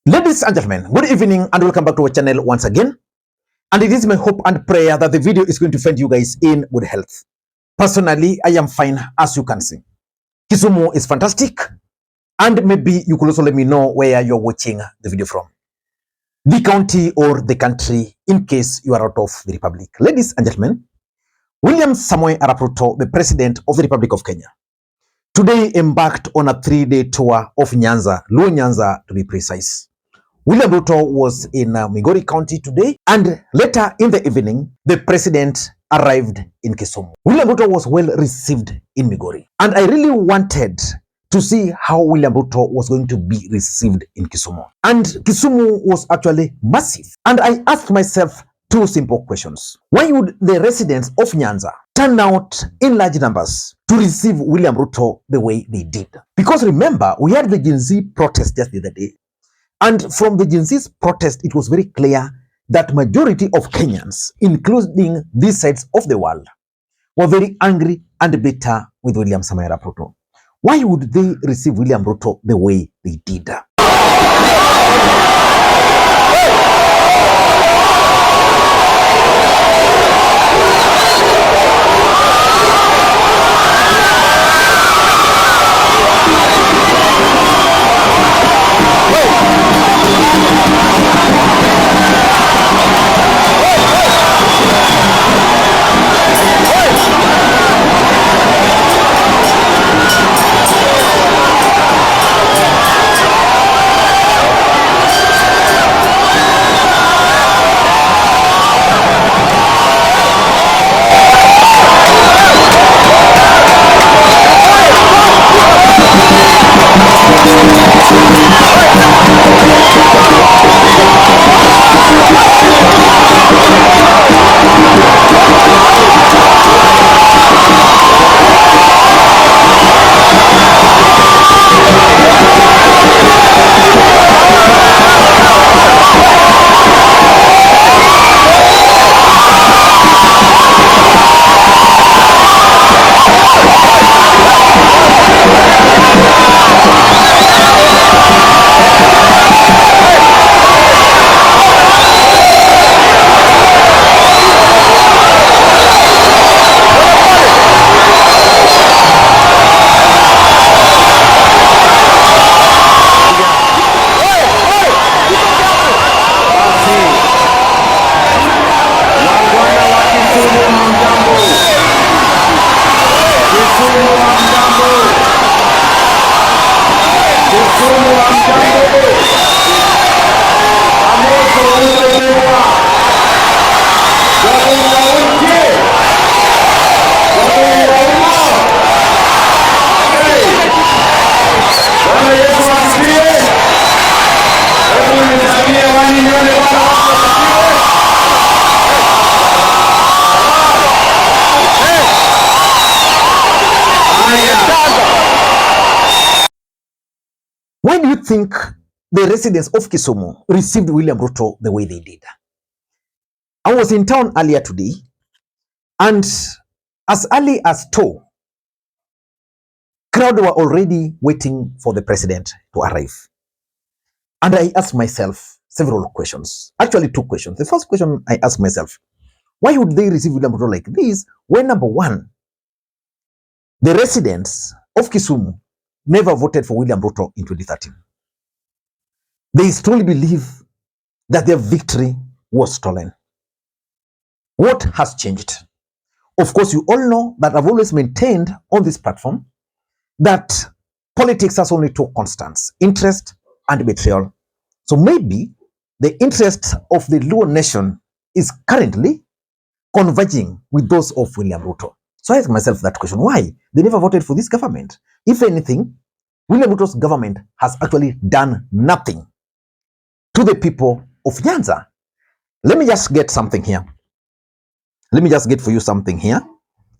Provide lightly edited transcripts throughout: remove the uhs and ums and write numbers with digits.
Ladies and gentlemen, good evening and welcome back to our channel once again. And it is my hope and prayer that the video is going to find you guys in good health. Personally, I am fine, as you can see. Kisumu is fantastic. And maybe you could also let me know where you're watching the video from. The county or the country, in case you are out of the Republic. Ladies and gentlemen, William Samoei Arap Ruto, the President of the Republic of Kenya, today embarked on a 3-day tour of Nyanza, Luo Nyanza to be precise. William Ruto was in Migori County today, and later in the evening, the president arrived in Kisumu. William Ruto was well received in Migori, and I really wanted to see how William Ruto was going to be received in Kisumu. And Kisumu was actually massive. And I asked myself two simple questions. Why would the residents of Nyanza turn out in large numbers to receive William Ruto the way they did? Because remember, we had the Gen Z protest just the other day. And from the Gen Z's protest, it was very clear that majority of Kenyans, including these sides of the world, were very angry and bitter with William Samoei Arap Ruto. Why would they receive William Ruto the way they did? Why do you think the residents of Kisumu received William Ruto the way they did? I was in town earlier today, and as early as 2, crowd were already waiting for the president to arrive. And I asked myself several questions. Actually, 2 questions. The first question I asked myself, why would they receive William Ruto like this when, number one, the residents of Kisumu never voted for William Ruto in 2013. They strongly believe that their victory was stolen. What has changed? Of course, you all know that I've always maintained on this platform that politics has only 2 constants: interest and betrayal. So maybe the interest of the Luo nation is currently converging with those of William Ruto. So I ask myself that question, why? They never voted for this government. If anything, William Ruto's government has actually done nothing to the people of Nyanza. Let me just get something here. Let me just get for you something here.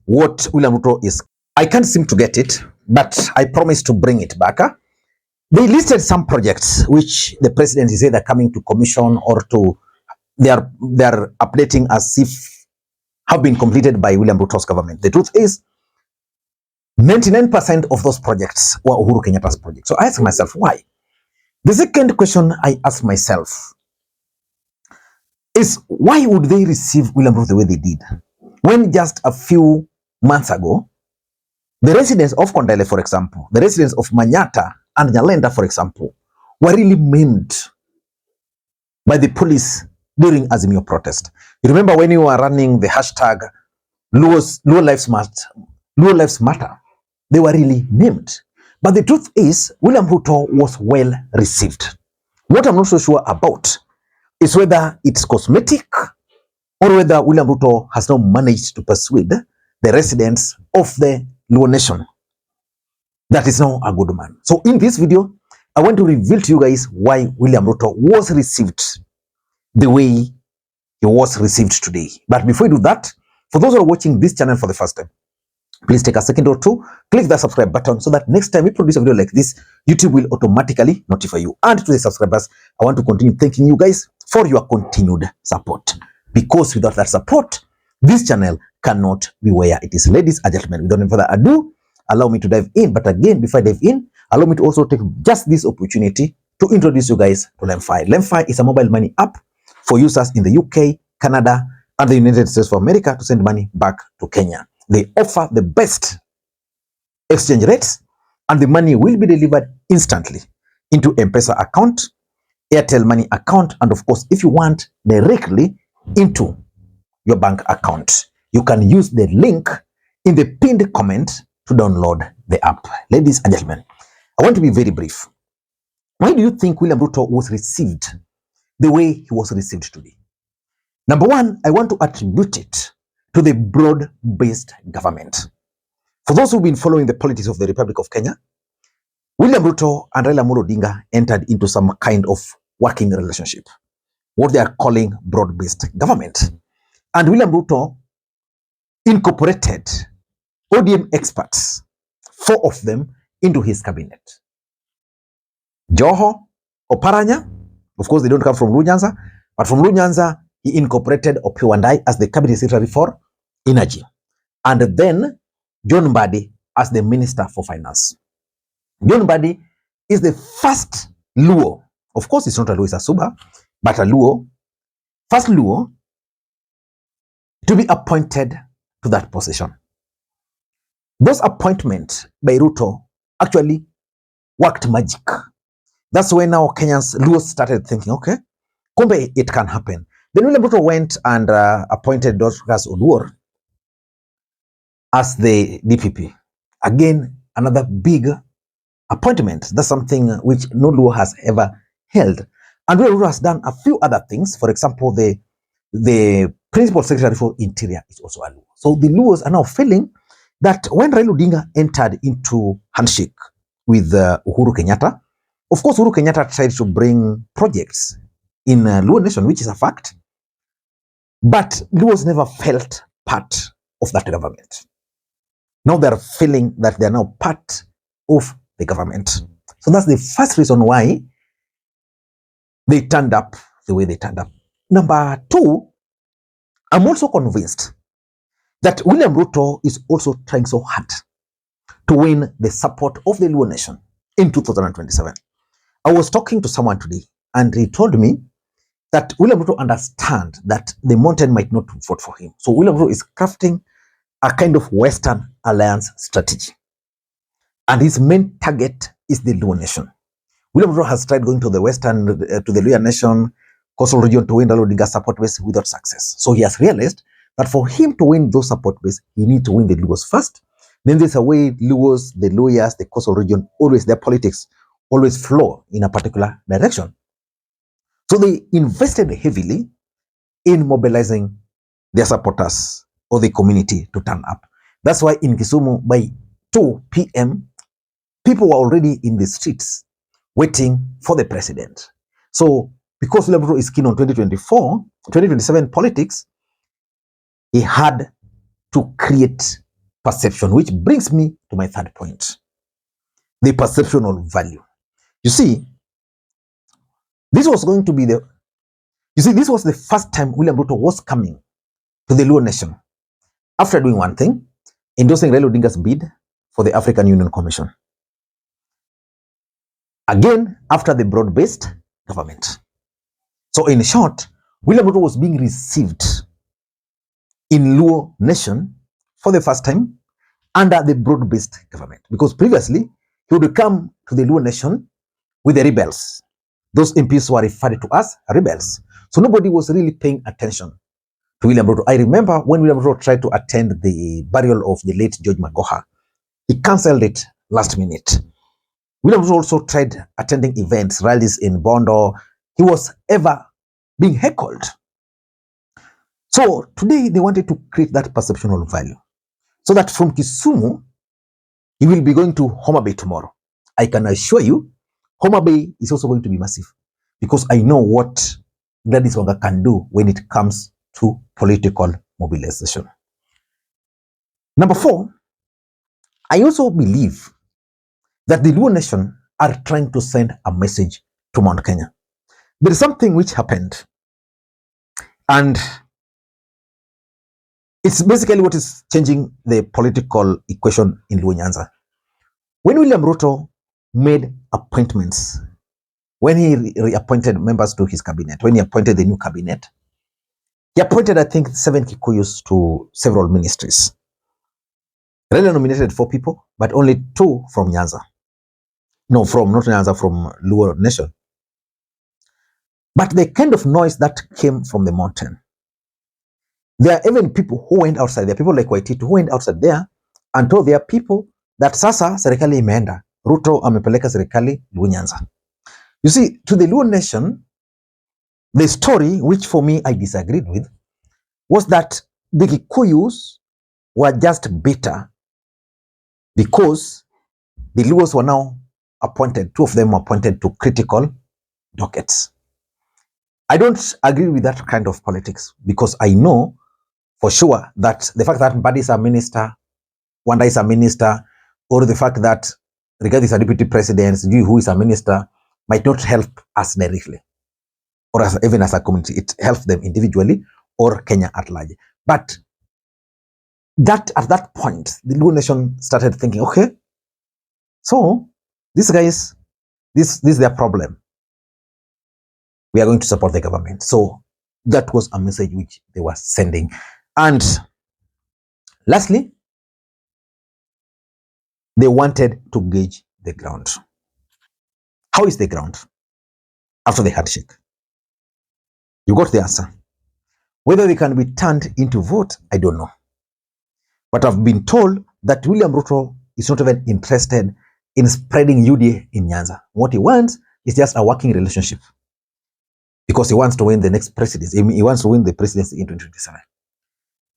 What William Ruto is. I can't seem to get it, but I promise to bring it back. They listed some projects which the president is either coming to commission or to they are updating as if have been completed by William Ruto's government. The truth is, 99% of those projects were Uhuru Kenyatta's projects. So I ask myself, why? The second question I ask myself is, why would they receive William Ruto the way they did, when just a few months ago, the residents of Kondele, for example, the residents of Manyatta and Nyalenda, for example, were really maimed by the police during Azimio protest. You remember when you were running the hashtag Luo Lives Matter, they were really maimed. But the truth is, William Ruto was well received. What I'm not so sure about is whether it's cosmetic or whether William Ruto has now managed to persuade the residents of the Luo Nation that is now a good man. So in this video, I want to reveal to you guys why William Ruto was received the way he was received today. But before we do that, for those who are watching this channel for the first time, please take a second or two, click the subscribe button so that next time we produce a video like this, YouTube will automatically notify you. And to the subscribers, I want to continue thanking you guys for your continued support. Because without that support, this channel cannot be where it is. Ladies and gentlemen, without any further ado, allow me to dive in. But again, before I dive in, allow me to also take just this opportunity to introduce you guys to LemFi. LemFi is a mobile money app for users in the UK, Canada, and the United States of America to send money back to Kenya. They offer the best exchange rates, and the money will be delivered instantly into Mpesa account, Airtel Money account, and of course, if you want, directly into your bank account. You can use the link in the pinned comment to download the app. Ladies and gentlemen, I want to be very brief. Why do you think William Ruto was received the way he was received today? Number one, I want to attribute it to the broad-based government. For those who've been following the politics of the Republic of Kenya, William Ruto and Raila Odinga entered into some kind of working relationship, what they are calling broad-based government. And William Ruto incorporated ODM experts, 4 of them, into his cabinet. Joho, Oparanya, of course they don't come from Nyanza, but from Nyanza, he incorporated Opiwandai as the cabinet secretary for energy. And then John Mbadi as the minister for finance. John Mbadi is the first Luo, of course it's not a Luo, it's a Suba, but a Luo, first Luo to be appointed to that position. Those appointments by Ruto actually worked magic. That's when now Kenyans, Luos started thinking, okay, kumbe it can happen. Then William Ruto went and appointed Dorcas Oduor as the DPP. Again, another big appointment. That's something which no Luo has ever held. And William Ruto has done a few other things. For example, the principal secretary for interior is also a Luo. So the Luos are now feeling that when Raila Odinga entered into handshake with Uhuru Kenyatta, of course Uhuru Kenyatta tried to bring projects in Luo Nation, which is a fact, but Luos never felt part of that government. Now they're feeling that they're now part of the government. So that's the first reason why they turned up the way they turned up. Number two, I'm also convinced that William Ruto is also trying so hard to win the support of the Luo Nation in 2027. I was talking to someone today and he told me that William Ruto understands that the mountain might not vote for him. So William Ruto is crafting a kind of Western alliance strategy. And his main target is the Luo Nation. William Ruto has tried going to the Western, to the Luo Nation, coastal region to win Raila Odinga's support base without success. So he has realized that for him to win those support base, he needs to win the Luos first. Then there's a way Luos, the lawyers, the coastal region, always their politics always flow in a particular direction. So they invested heavily in mobilizing their supporters or the community to turn up. That's why in Kisumu by 2 p.m., people were already in the streets waiting for the president. So because William Ruto is keen on 2027 politics, he had to create perception, which brings me to my third point, the perceptional value. You see, this was the first time William Ruto was coming to the Luo Nation after doing one thing, endorsing Raila Odinga's bid for the African Union Commission. again after the broad-based government. So in short, William Ruto was being received in Luo Nation for the first time under the broad-based government, because previously he would come to the Luo Nation with the rebels. Those MPs were referred to as rebels. So nobody was really paying attention to William Ruto. I remember when William Ruto tried to attend the burial of the late George Magoha, he cancelled it last minute. William Ruto also tried attending events, rallies in Bondo. He was ever being heckled. So today they wanted to create that perceptual value, so that from Kisumu, he will be going to Homa Bay tomorrow. I can assure you, Homa Bay is also going to be massive, because I know what Gladys Wanga can do when it comes to political mobilization. Number 4, I also believe that the Luo Nation are trying to send a message to Mount Kenya. There is something which happened, and it's basically what is changing the political equation in Luo Nyanza. When William Ruto made appointments, when he reappointed members to his cabinet, when he appointed the new cabinet, he appointed, I think, 7 Kikuyus to several ministries. Raila nominated 4 people, but only 2 from Nyanza. No, from not Nyanza, from Luo Nation. But the kind of noise that came from the mountain, there are even people who went outside. There are people like Waititu who went outside there and told their people that sasa serikali imeenda, Ruto amepeleka serikali Luo Nyanza. You see, to the Luo Nation, the story, which for me I disagreed with, was that the Kikuyus were just bitter because the Luos were now appointed, 2 of them were appointed to critical dockets. I don't agree with that kind of politics, because I know for sure that the fact that Mbadi is a minister, Wanda is a minister, or the fact that Rigathi is a deputy president, who is a minister, might not help us directly, or even as a community. It helps them individually or Kenya at large. But that at that point, the Luo Nation started thinking, okay, so these guys, this is their problem. We are going to support the government. So that was a message which they were sending. And lastly, they wanted to gauge the ground. How is the ground after the handshake? You got the answer. Whether they can be turned into vote, I don't know. But I've been told that William Ruto is not even interested in spreading UDA in Nyanza. What he wants is just a working relationship, because he wants to win the next presidency. He wants to win the presidency in 2027.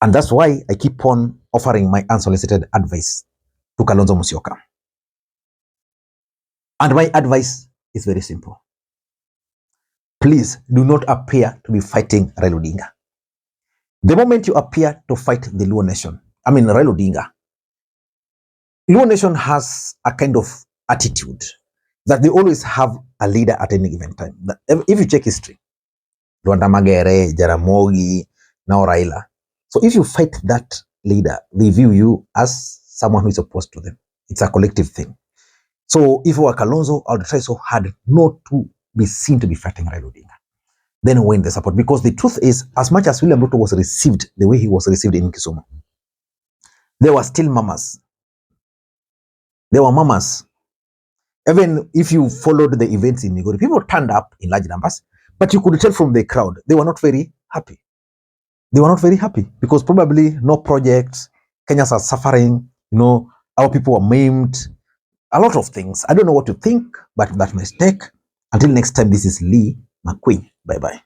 And that's why I keep on offering my unsolicited advice to Kalonzo Musyoka. And my advice is very simple. Please do not appear to be fighting Raila Odinga. The moment you appear to fight the Luo Nation, Raila Odinga, Luo Nation has a kind of attitude that they always have a leader at any given time. If you check history, Rwanda Magere, Jaramogi, now Raila. So if you fight that leader, they view you as someone who is opposed to them. It's a collective thing. So if you were Kalonzo, I would try so hard not to be seen to be fighting Raila Odinga. Then win the support. Because the truth is, as much as William Ruto was received the way he was received in Kisumu, there were still mamas. There were mamas. Even if you followed the events in Migori, people turned up in large numbers, but you could tell from the crowd, they were not very happy. They were not very happy because probably no projects, Kenyans are suffering, our people were maimed, a lot of things. I don't know what to think, but that mistake. Until next time, this is Lee Makwiny. Bye-bye.